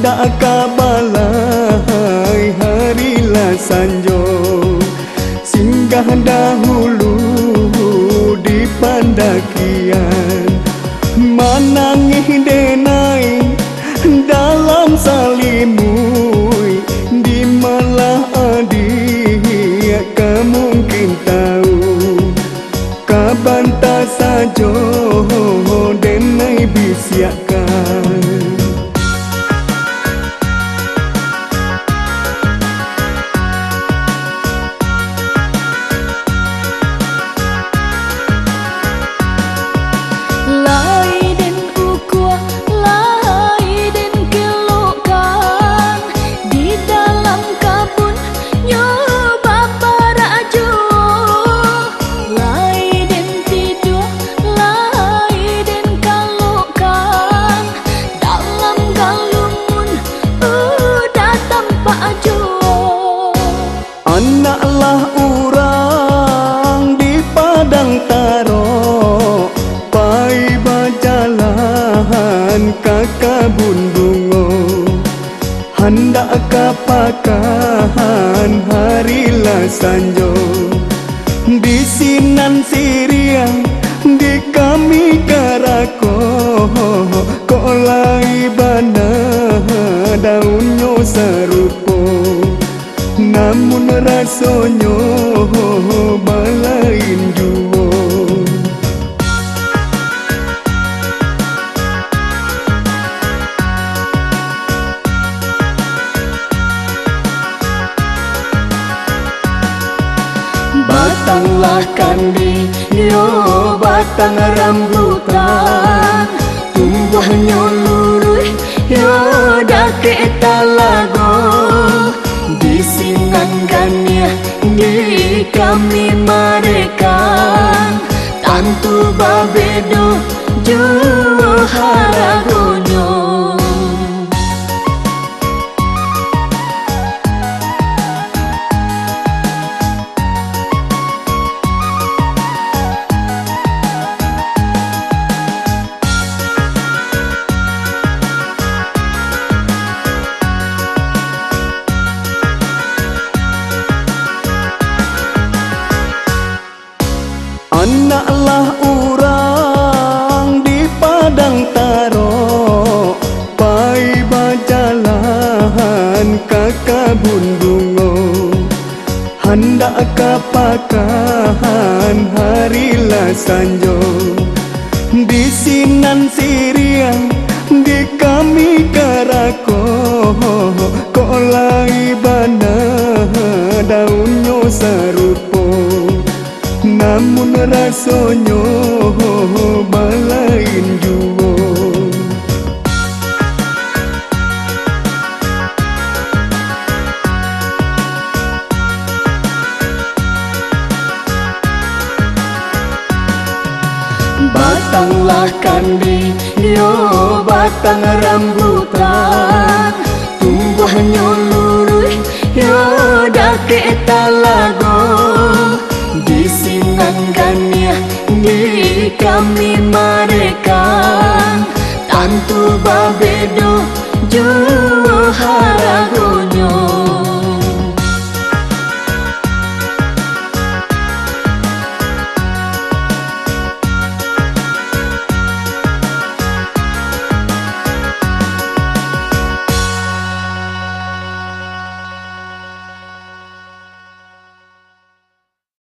hendak kabalai harilah sanjo, singgah dahulu di pandakian, manangih denai dalam salimui, di malah adik kemungkin tahu kabanta sajo denai bisiakan. Anaklah orang di padang taro, pai berjalan ke kebun bunga, hendak kapakan harilah sanjo, di sinan siriang di kami karako, kolai bana daunnya serupo, namun rasanya balain jua. Batanglah kandi, yo batang rambutan, tumbuhnya lurus, yo dake talago, di sinanggannya di kami mereka, tantu babedo jua haragonyo. Anaklah orang di padang taro, pai berjalan ke kebun bunga, hendak kapakan harilah sanjo, di sinan siriang di kami karako, kolai bana daunnya serupo, namun rasanya balain jua. Batanglah kandi, yo batang rambutan, tumbuhnya lurus, yo dake talago, di sinanggannya di kami mereka, tantu babedo jua harago.